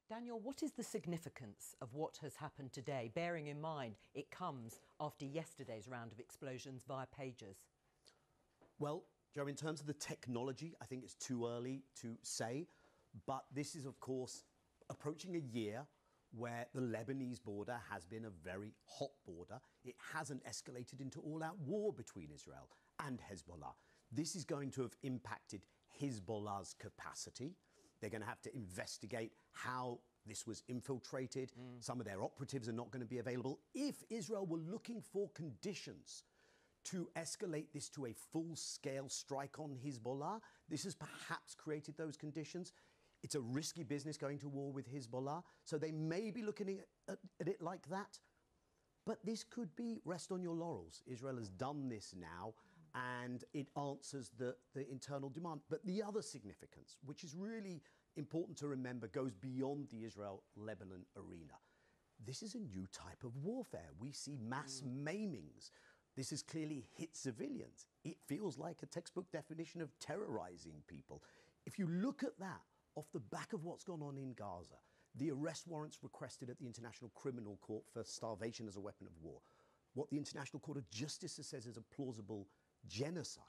Daniel, what is the significance of what has happened today, bearing in mind it comes after yesterday's round of explosions via pagers? Well, Joe, in terms of the technology, I think it's too early to say, but this is, of course, approaching a year where the Lebanese border has been a very hot border. It hasn't escalated into all-out war between Israel and Hezbollah. This is going to have impacted Hezbollah's capacity. They're going to have to investigate how this was infiltrated. Some of their operatives are not going to be available. If Israel were looking for conditions to escalate this to a full-scale strike on Hezbollah, this has perhaps created those conditions. It's a risky business going to war with Hezbollah, so they may be looking at it like that. But this could be rest on your laurels. Israel has done this now, and it answers the internal demand. But the other significance, which is really important to remember, goes beyond the Israel-Lebanon arena. This is a new type of warfare. We see mass maimings. This has clearly hit civilians. It feels like a textbook definition of terrorizing people. If you look at that off the back of what's gone on in Gaza, the arrest warrants requested at the International Criminal Court for starvation as a weapon of war, what the International Court of Justice says is a plausible genocide.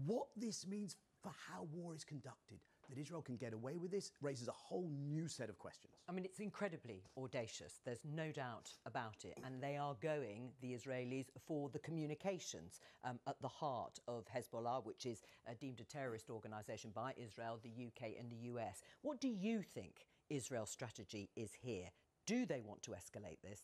What this means for how war is conducted, that Israel can get away with this, raises a whole new set of questions. I mean, it's incredibly audacious. There's no doubt about it. And they are going, the Israelis, for the communications at the heart of Hezbollah, which is deemed a terrorist organisation by Israel, the UK and the US. What do you think Israel's strategy is here? Do they want to escalate this?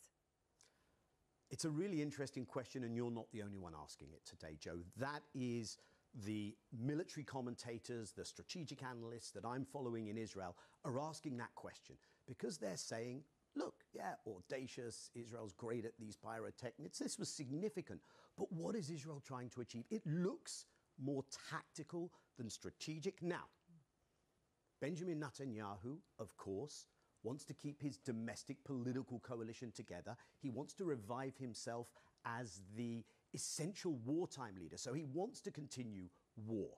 It's a really interesting question, and you're not the only one asking it today, Joe. That is the military commentators, the strategic analysts that I'm following in Israel are asking that question because they're saying, look, yeah, audacious, Israel's great at these pyrotechnics, this was significant, but what is Israel trying to achieve? It looks more tactical than strategic. Now, Benjamin Netanyahu, of course, wants to keep his domestic political coalition together. He wants to revive himself as the essential wartime leader. So he wants to continue war.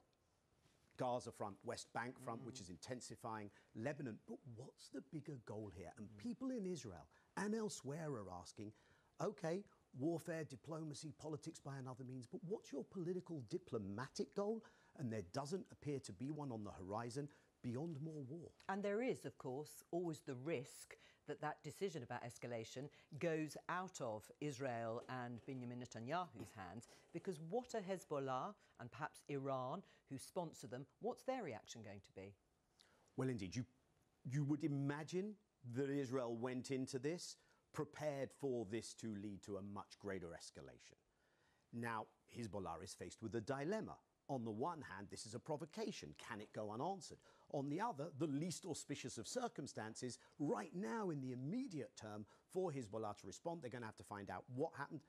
Gaza front, West Bank front, which is intensifying, Lebanon. But what's the bigger goal here? And people in Israel and elsewhere are asking, OK, warfare, diplomacy, politics by another means, but what's your political diplomatic goal? And there doesn't appear to be one on the horizon beyond more war. And there is, of course, always the risk that that decision about escalation goes out of Israel and Benjamin Netanyahu's hands, because what are Hezbollah and perhaps Iran, who sponsor them, what's their reaction going to be? Well, indeed, you would imagine that Israel went into this prepared for this to lead to a much greater escalation. Now, Hezbollah is faced with a dilemma. On the one hand, this is a provocation. Can it go unanswered? On the other, the least auspicious of circumstances, right now in the immediate term, for Hezbollah to respond, they're going to have to find out what happened.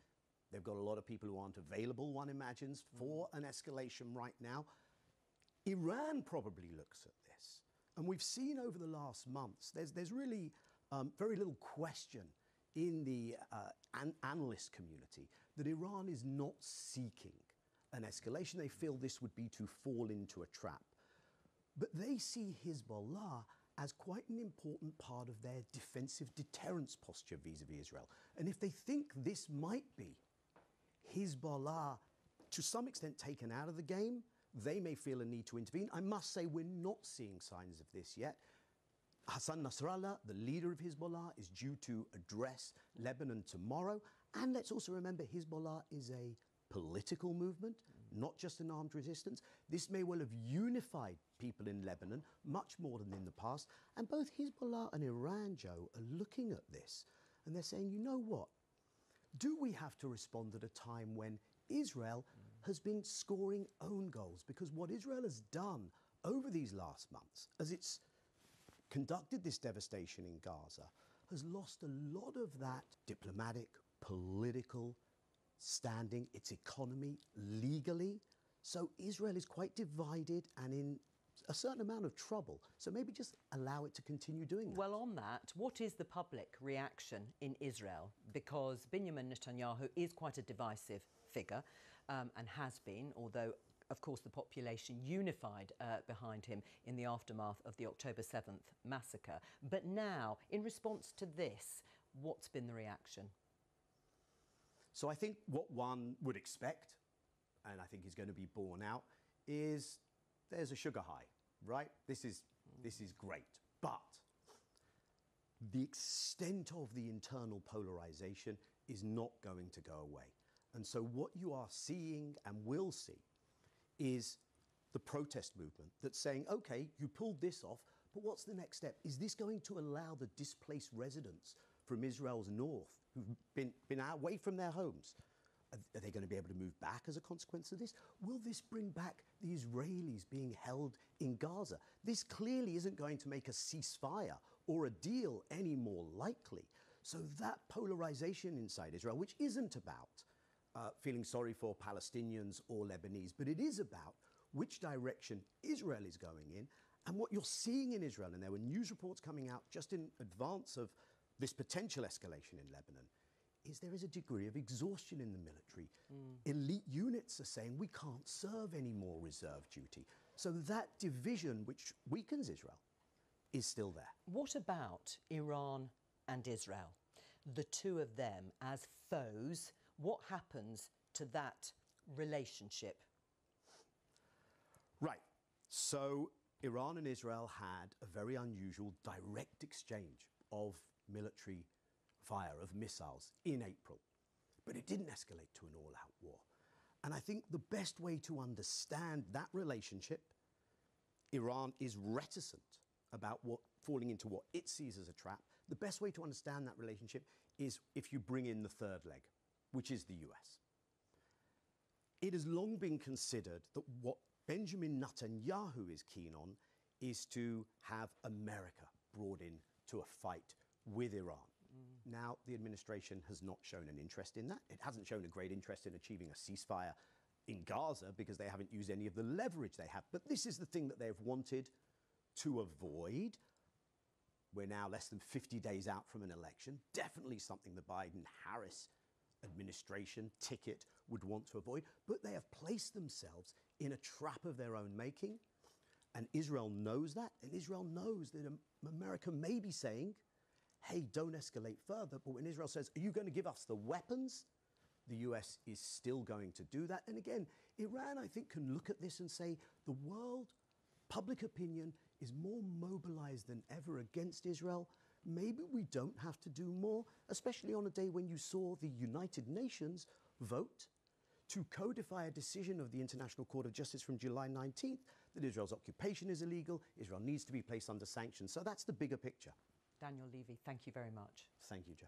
They've got a lot of people who aren't available, one imagines, for an escalation right now. Iran probably looks at this. And we've seen over the last months, there's really very little question in the analyst community that Iran is not seeking an escalation. They feel this would be to fall into a trap. But they see Hezbollah as quite an important part of their defensive deterrence posture vis-à-vis Israel. And if they think this might be Hezbollah, to some extent, taken out of the game, they may feel a need to intervene. I must say we're not seeing signs of this yet. Hassan Nasrallah, the leader of Hezbollah, is due to address Lebanon tomorrow. And let's also remember, Hezbollah is a political movement, not just an armed resistance. This may well have unified people in Lebanon much more than in the past. And both Hezbollah and Iran, Joe, are looking at this and they're saying, you know what? Do we have to respond at a time when Israel has been scoring own goals? Because what Israel has done over these last months, as it's conducted this devastation in Gaza, has lost a lot of that diplomatic, political standing, its economy, legally. So Israel is quite divided and in a certain amount of trouble. So maybe just allow it to continue doing that. Well, on that, what is the public reaction in Israel? Because Benjamin Netanyahu is quite a divisive figure and has been, although of course, the population unified behind him in the aftermath of the October 7th massacre. But now, in response to this, what's been the reaction? So I think what one would expect, and I think is going to be borne out, is there's a sugar high, right? This is great. But the extent of the internal polarization is not going to go away. And so what you are seeing and will see is the protest movement that's saying, okay, you pulled this off, but what's the next step? Is this going to allow the displaced residents from Israel's north who've been away from their homes, are they going to be able to move back as a consequence of this? Will this bring back the Israelis being held in Gaza? This clearly isn't going to make a ceasefire or a deal any more likely. So that polarization inside Israel, which isn't about feeling sorry for Palestinians or Lebanese, but it is about which direction Israel is going in. And what you're seeing in Israel, and there were news reports coming out just in advance of this potential escalation in Lebanon, is there is a degree of exhaustion in the military. Elite units are saying we can't serve any more reserve duty. So that division, which weakens Israel, is still there. What about Iran and Israel? The two of them as foes, what happens to that relationship? Right. So Iran and Israel had a very unusual direct exchange of military fire, of missiles in April. But it didn't escalate to an all-out war. And I think the best way to understand that relationship, Iran is reticent about falling into what it sees as a trap. The best way to understand that relationship is if you bring in the third leg, which is the US. It has long been considered that what Benjamin Netanyahu is keen on is to have America brought in to a fight with Iran. Now, the administration has not shown an interest in that. It hasn't shown a great interest in achieving a ceasefire in Gaza because they haven't used any of the leverage they have. But this is the thing that they've wanted to avoid. We're now less than 50 days out from an election. Definitely something the Biden-Harris administration ticket would want to avoid. But they have placed themselves in a trap of their own making. And Israel knows that. And Israel knows that America may be saying, hey, don't escalate further. But when Israel says, are you going to give us the weapons? The US is still going to do that. And again, Iran, I think, can look at this and say the world, public opinion, is more mobilized than ever against Israel. Maybe we don't have to do more, especially on a day when you saw the United Nations vote to codify a decision of the International Court of Justice from July 19th that Israel's occupation is illegal, Israel needs to be placed under sanctions. So that's the bigger picture. Daniel Levy, thank you very much. Thank you, Joe.